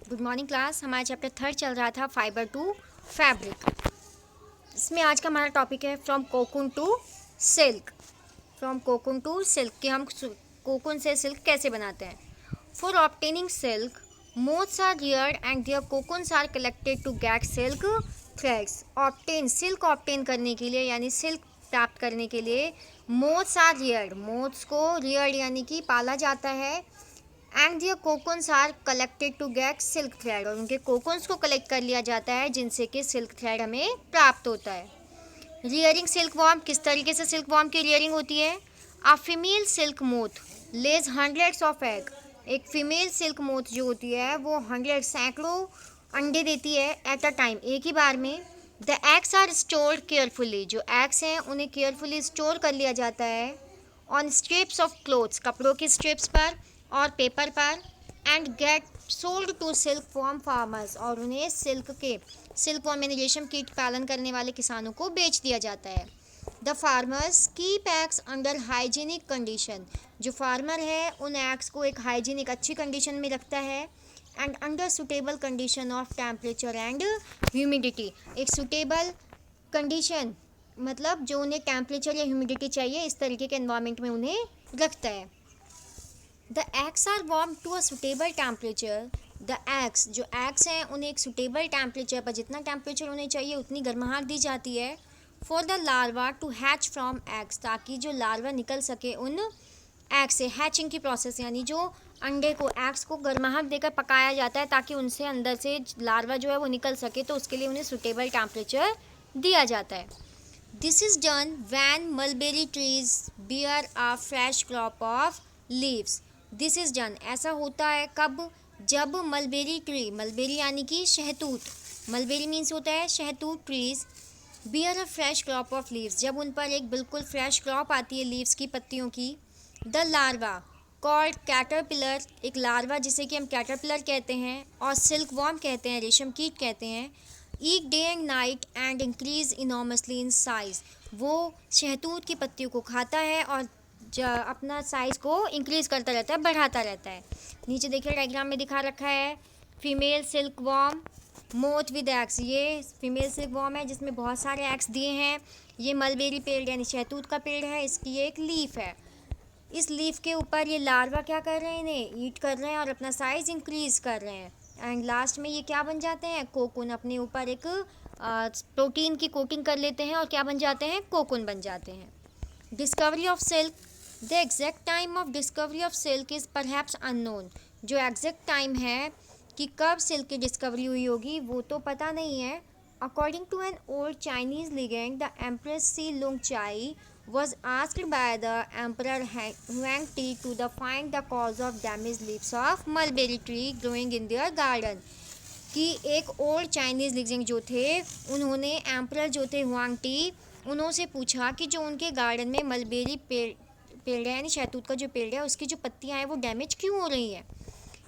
Good morning class. हमारा chapter 3 चल रहा था फाइबर टू फैब्रिक। इसमें आज का हमारा टॉपिक है from cocoon to silk. From cocoon to silk कि हम कोकून से सिल्क कैसे बनाते हैं। For obtaining silk moths are reared and their cocoons are collected to get silk threads. Obtain silk obtain करने के लिए यानी सिल्क प्राप्त करने के लिए मोथ्स आर रियर्ड, मोथ्स को रियर्ड यानी कि पाला जाता है। And their cocoons are collected to get silk thread, और उनके कोकून्स को कलेक्ट कर लिया जाता है जिनसे कि सिल्क थ्रेड हमें प्राप्त होता है। रियरिंग सिल्क वॉर्म, किस तरीके से सिल्क वॉर्म की रियरिंग होती है। A female silk moth lays hundreds of egg. एक फीमेल सिल्क मोथ जो होती है वो सैकड़ों अंडे देती है एट अ टाइम, एक ही बार में। The eggs are stored carefully, जो एग्स हैं उन्हें केयरफुली स्टोर कर लिया जाता है ऑन स्ट्रिप्स ऑफ क्लोथ्स, कपड़ों की स्ट्रिप्स पर और पेपर पर। And get sold to silk farm farmers, और उन्हें सिल्क फॉर्म यानी रेशम कीट पालन करने वाले किसानों को बेच दिया जाता है। The farmers keep eggs under hygienic condition, जो फार्मर है उन एग्स को एक हाइजीनिक अच्छी कंडीशन में रखता है। And under suitable condition of temperature and humidity, एक सुटेबल कंडीशन मतलब जो उन्हें टेम्परेचर या ह्यूमिडिटी चाहिए इस तरीके के एनवायरनमेंट में उन्हें रखता है। The eggs are warm to a suitable temperature. The eggs, जो एग्स हैं उन्हें एक सुटेबल टेम्परेचर पर, जितना टेम्परेचर उन्हें चाहिए उतनी गर्माहट दी जाती है। For the larva to hatch from eggs, ताकि जो लार्वा निकल सके उन एग से। हैचिंग की प्रोसेस यानी जो अंडे को एग्स को गर्माहट देकर पकाया जाता है ताकि उनसे अंदर से लार्वा जो है वो निकल सके, तो उसके लिए उन्हें सुटेबल टेम्परेचर दिया जाता है। This is done when mulberry trees bear a fresh crop of leaves. This is done, ऐसा होता है कब, जब मलबेरी ट्री, मलबेरी यानी कि शहतूत, मलबेरी मीन्स होता है शहतूत trees, bear a fresh crop of leaves, जब उन पर एक बिल्कुल फ्रेश क्रॉप आती है लीव्स की, पत्तियों की। द लार्वा कॉल्ड कैटरपिलर, एक लार्वा जिसे कि हम कैटरपिलर कहते हैं और सिल्क वॉर्म कहते हैं, रेशम कीट कहते हैं। Eat day and night and increase enormously in size, वो शहतूत की पत्तियों को खाता है और अपना साइज़ को इंक्रीज करता रहता है, बढ़ाता रहता है। नीचे देखिए डायग्राम में दिखा रखा है female silk worm moth with eggs. ये फीमेल सिल्क वॉर्म है जिसमें बहुत सारे एग्स दिए हैं। ये मलबेरी पेड़ यानी शहतूत का पेड़ है, इसकी ये एक लीफ है। इस लीफ के ऊपर ये लार्वा क्या कर रहे हैं, इन्हें ईट कर रहे हैं और अपना साइज़ इंक्रीज कर रहे हैं। एंड लास्ट में ये क्या बन जाते हैं, कोकून, अपने ऊपर एक प्रोटीन की कोटिंग कर लेते हैं और क्या बन जाते हैं, कोकून बन जाते हैं। Discovery of silk, the exact time of discovery of silk is perhaps unknown. जो एग्जैक्ट टाइम है कि कब सिल्क की डिस्कवरी हुई होगी वो तो पता नहीं है। According to an old Chinese legend, the empress Si Lung Chai was asked by the emperor Huang Ti to find the cause of damaged leaves of mulberry tree growing in their garden। कि एक old Chinese legend जो थे उन्होंने emperor जो थे Huang T, उन्होंने पूछा कि जो उनके गार्डन में मलबेरी पेड़ है यानी शहतूत का जो पेड़ है उसकी जो पत्तियां हैं वो डैमेज क्यों हो रही हैं।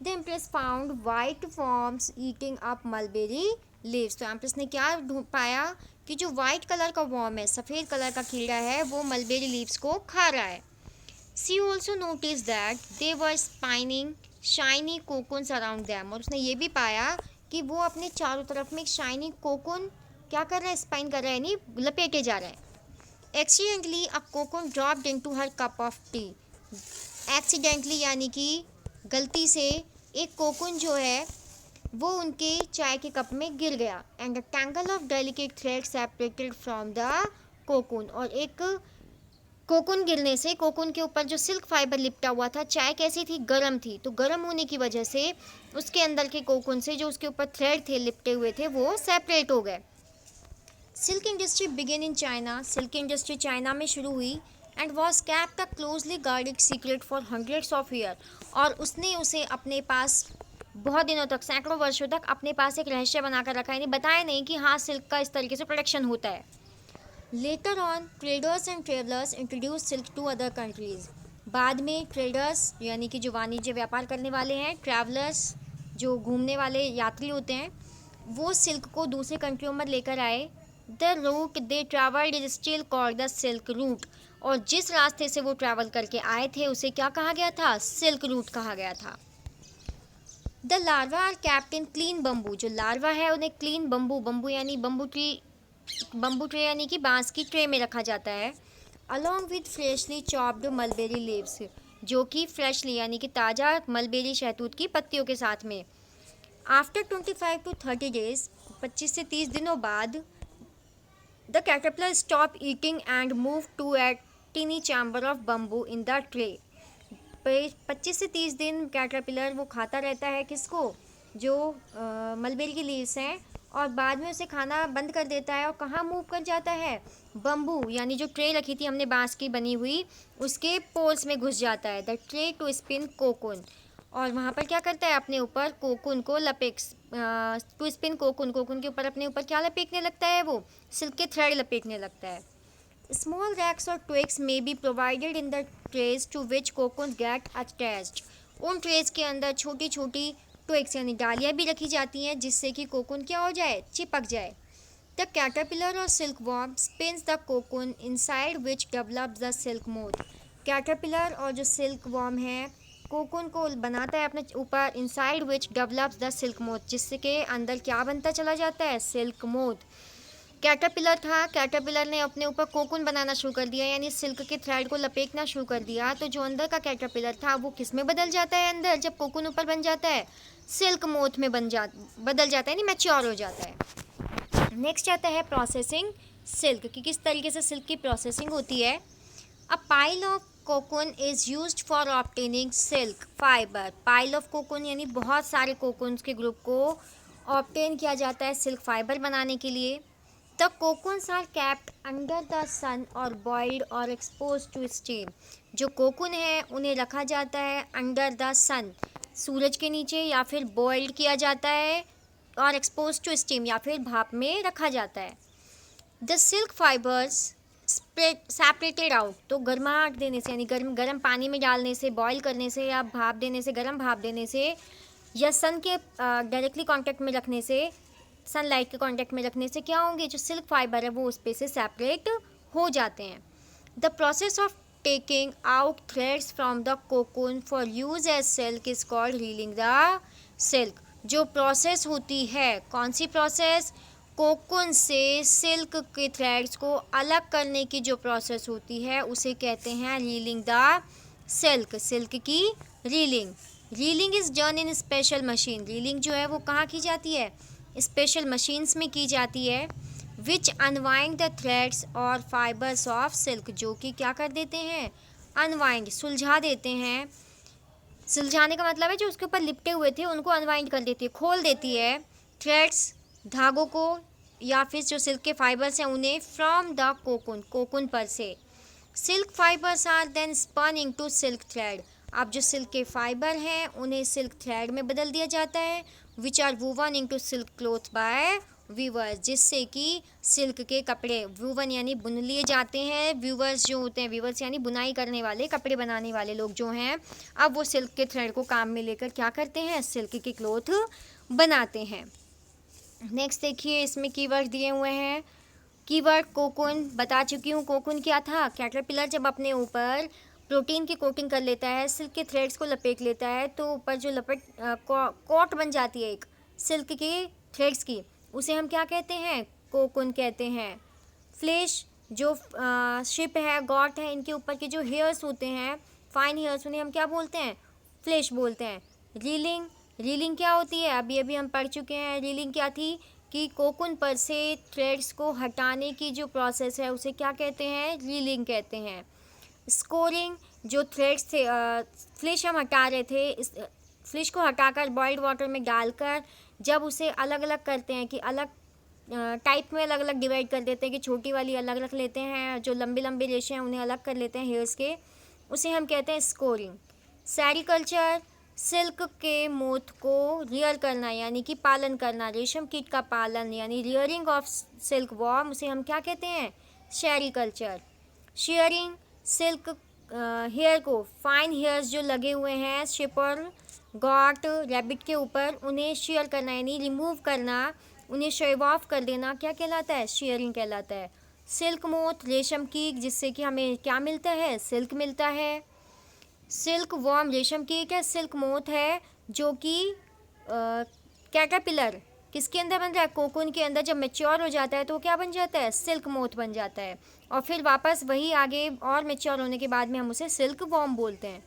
The empress found white forms eating up mulberry leaves. तो एम्प्रेस ने क्या पाया कि जो वाइट कलर का वॉर्म है, सफ़ेद कलर का कीड़ा है, वो मलबेरी लीव्स को खा रहा है। She also notice that they were spinning shiny cocoons around them, और उसने ये भी पाया कि वो अपने चारों तरफ में एक शाइनी कोकून क्या कर रहा है, स्पाइन कर रहा है यानी लपेटे जा रहा है। Accidentally a cocoon dropped into her cup of T. Accidentally यानी कि गलती से एक कोकून जो है वो उनके चाय के कप में गिर गया। And the tangle of delicate thread separated from the cocoon, और एक कोकून गिरने से कोकून के ऊपर जो सिल्क फाइबर लिपटा हुआ था, चाय कैसी थी, गर्म थी, तो गर्म होने की वजह से उसके अंदर के कोकून से जो उसके ऊपर थ्रेड थे लिपटे हुए थे वो सेपरेट हो गए। Silk industry begin in China, silk industry China में शुरू हुई। And was kept a closely guarded secret for hundreds of year, और उसने उसे अपने पास बहुत दिनों तक, सैकड़ों वर्षों तक अपने पास एक रहस्य बनाकर रखा, यानी बताया नहीं कि हाँ सिल्क का इस तरीके से प्रोडक्शन होता है। Later on traders and travellers introduce silk to other countries. बाद में ट्रेडर्स यानी कि जो वाणिज्य व्यापार करने वाले हैं, ट्रैवलर्स जो घूमने वाले यात्री होते हैं, वो सिल्क को दूसरे कंट्रियों में लेकर आए। The route they travelled is still called the silk route, और जिस रास्ते से वो ट्रैवल करके आए थे उसे क्या कहा गया था, सिल्क रूट कहा गया था। The larva are kept in clean bamboo, जो लार्वा है उन्हें क्लीन बम्बू, बम्बू यानी बम्बू ट्रे यानी कि बांस की ट्रे में रखा जाता है। Along with freshly chopped mulberry leaves, जो कि फ्रेशली यानी कि ताज़ा मलबेरी शहतूत की पत्तियों के साथ में। आफ्टर 25 to 30 डेज, 25 से 30 दिनों बाद, the caterpillar stop eating and move to a tiny chamber of bamboo in the tray. 25 से 30 दिन कैटरपिलर वो खाता रहता है किसको, जो मलबेरी की लीव्स हैं, और बाद में उसे खाना बंद कर देता है और कहाँ मूव कर जाता है, बम्बू यानी जो ट्रे रखी थी हमने बांस की बनी हुई उसके पोल्स में घुस जाता है। The tray to spin cocoon, और वहाँ पर क्या करता है, अपने ऊपर कोकून को टू स्पिन कोकून के ऊपर अपने ऊपर क्या लपेटने लगता है, वो सिल्क के थ्रेड लपेटने लगता है। स्मॉल रैक्स और ट्विग्स में be provided in the trays to which cocoon get attached. उन ट्रेज के अंदर छोटी छोटी ट्विग्स यानी डालियाँ भी रखी जाती हैं जिससे कि कोकून क्या हो जाए, चिपक जाए। The caterpillar or silkworm spins the cocoon inside which develops the silk moth. Caterpillar और जो सिल्क वॉर्म है कोकून को बनाता है अपने ऊपर, inside which develops the silk moth, जिससे के अंदर क्या बनता चला जाता है, सिल्क मोथ। कैटरपिलर था, कैटरपिलर ने अपने ऊपर कोकून बनाना शुरू कर दिया यानी सिल्क के थ्रेड को लपेटना शुरू कर दिया, तो जो अंदर का कैटरपिलर था वो किस में बदल जाता है, अंदर जब कोकून ऊपर बन जाता है सिल्क मोथ में बदल जाता है, यानी मैच्योर हो जाता है। नेक्स्ट आता है प्रोसेसिंग सिल्क, कि किस तरीके से सिल्क की प्रोसेसिंग होती है। A pile of cocoon is used for obtaining silk fibre. Pile of cocoon यानी बहुत सारे कोकून्स के ग्रुप को ऑब्टेन किया जाता है सिल्क फाइबर बनाने के लिए। The cocoons are kept under the sun और बॉइल्ड और एक्सपोज टू स्टीम। जो कोकून है उन्हें रखा जाता है अंडर द सन, सूरज के नीचे, या फिर बॉइल्ड किया जाता है, और एक्सपोज टू स्टीम या फिर भाप में रखा जाता है। The silk fibres separated out, तो गर्माहट देने से यानी गर्म पानी में डालने से, बॉईल करने से, या भाप देने से, गर्म भाप देने से, या सन के डायरेक्टली कांटेक्ट में रखने से, सनलाइट के कांटेक्ट में रखने से क्या होंगे, जो सिल्क फाइबर है वो उस पे से सेपरेट हो जाते हैं। The process of taking out threads from the cocoon for use as silk is called reeling the silk. जो प्रोसेस होती है, कौन सी प्रोसेस, कोकून से सिल्क के थ्रेड्स को अलग करने की जो प्रोसेस होती है उसे कहते हैं रीलिंग द सिल्क, सिल्क की reeling. Reeling is done in special machine, reeling जो है वो कहाँ की जाती है, स्पेशल मशीन्स में की जाती है। विच अनवाइंड द थ्रेड्स और फाइबर्स ऑफ सिल्क, जो कि क्या कर देते हैं, अनवाइंड सुलझा देते हैं। सुलझाने का मतलब है जो उसके ऊपर लिपटे हुए थे उनको अनवाइंड कर देती है, खोल देती है थ्रेड्स, धागों को, या फिर जो सिल्क के फाइबर्स हैं उन्हें, फ्रॉम द कोकून, कोकून पर से। Silk fibres are then spun into silk thread. अब जो सिल्क के फाइबर हैं उन्हें सिल्क थ्रेड में बदल दिया जाता है, which are woven into silk cloth by weavers, जिससे कि सिल्क के कपड़े, वूवन यानी बुन लिए जाते हैं, व्यूवर्स जो होते हैं, व्यूवर्स यानी बुनाई करने वाले, कपड़े बनाने वाले लोग जो हैं, अब वो सिल्क के थ्रेड को काम में लेकर क्या करते हैं, सिल्क के क्लॉथ बनाते हैं। नेक्स्ट देखिए, इसमें कीवर्ड दिए हुए हैं। कीवर्ड कोकून बता चुकी हूँ, कोकून क्या था, कैटरपिलर जब अपने ऊपर प्रोटीन की कोटिंग कर लेता है, सिल्क के थ्रेड्स को लपेट लेता है, तो ऊपर जो कोट बन जाती है एक सिल्क की थ्रेड्स की, उसे हम क्या कहते हैं, कोकून कहते हैं। फ्लैश जो शिप है, गॉट है, इनके ऊपर के जो हेयर्स होते हैं, फाइन हेयर्स, उन्हें हम क्या बोलते हैं, फ्लैश बोलते हैं। रीलिंग, रीलिंग क्या होती है, अभी अभी हम पढ़ चुके हैं। रीलिंग क्या थी कि कोकून पर से थ्रेड्स को हटाने की जो प्रोसेस है उसे क्या कहते हैं, रीलिंग कहते हैं। स्कोरिंग, जो थ्रेड्स थे, फ्लिश हम हटा रहे थे, इस फ्लिश को हटाकर बॉइल्ड वाटर में डालकर जब उसे अलग अलग करते हैं, कि अलग टाइप में अलग अलग डिवाइड कर देते हैं, कि छोटी वाली अलग रख लेते हैं, जो लंबे लंबे रेशे हैं उन्हें अलग कर लेते हैं हेयर्स के, उसे हम कहते हैं स्कोरिंग। सेरिकल्चर, सिल्क के मोथ को रियर करना यानी कि पालन करना, रेशम कीट का पालन यानी रियरिंग ऑफ सिल्क वॉर्म, उसे हम क्या कहते हैं, सेरिकल्चर। शेयरिंग, सिल्क हेयर को, फाइन हेयर्स जो लगे हुए हैं शिप और गॉट, रैबिट के ऊपर, उन्हें शेयर करना यानी रिमूव करना, उन्हें शेव ऑफ कर देना, क्या कहलाता है, शेयरिंग कहलाता है। सिल्क मोथ, रेशम कीट, जिससे कि हमें क्या मिलता है, सिल्क मिलता है। सिल्क वॉर्म रेशम कीट है, सिल्क मोथ है जो कि कैटरपिलर किसके अंदर बन रहा है, कोकून के अंदर। जब मेच्योर हो जाता है तो क्या बन जाता है, सिल्क मोथ बन जाता है, और फिर वापस वही आगे और मेच्योर होने के बाद में हम उसे सिल्क वॉर्म बोलते हैं।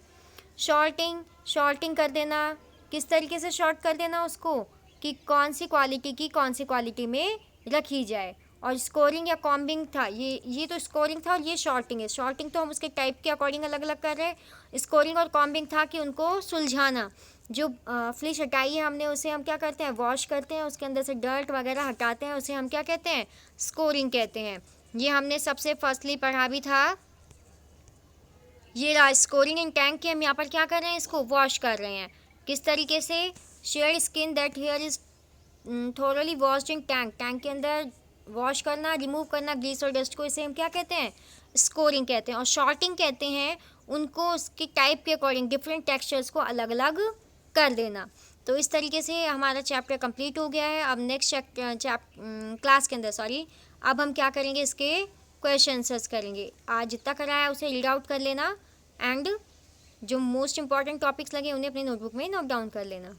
शॉर्टिंग, शॉर्टिंग कर देना, किस तरीके से शॉर्ट कर देना उसको, कि कौन सी क्वालिटी की कौन सी क्वालिटी में रखी जाए। और स्कोरिंग या कॉम्बिंग था, ये तो स्कोरिंग था और ये शॉर्टिंग है। शॉर्टिंग तो हम उसके टाइप के अकॉर्डिंग अलग अलग कर रहे हैं। स्कोरिंग और कॉम्बिंग था कि उनको सुलझाना। जो फ्लिश हटाई है हमने उसे हम क्या करते हैं, वॉश करते हैं, उसके अंदर से डर्ट वगैरह हटाते हैं, उसे हम क्या कहते हैं, स्कोरिंग कहते हैं। ये हमने सबसे फर्स्टली पढ़ा भी था। ये रहा स्कोरिंग इन टैंक के, हम यहाँ पर क्या कर रहे हैं, इसको वॉश कर रहे हैं। किस तरीके से, share skin that here is thoroughly washed in tank, tank के अंदर वॉश करना, रिमूव करना ग्रीस और डस्ट को, इसे हम क्या कहते हैं, स्कोरिंग कहते हैं। और शॉर्टिंग कहते हैं उनको उसके टाइप के अकॉर्डिंग डिफरेंट टेक्सचर्स को अलग अलग कर देना। तो इस तरीके से हमारा चैप्टर कंप्लीट हो गया है। अब नेक्स्ट क्लास के अंदर अब हम क्या करेंगे, इसके क्वेश्चन आंसर्स करेंगे। आज जितना कराया उसे रीड आउट कर लेना, एंड जो मोस्ट इंपॉर्टेंट टॉपिक्स लगे उन्हें अपनी नोटबुक में नोट डाउन कर लेना।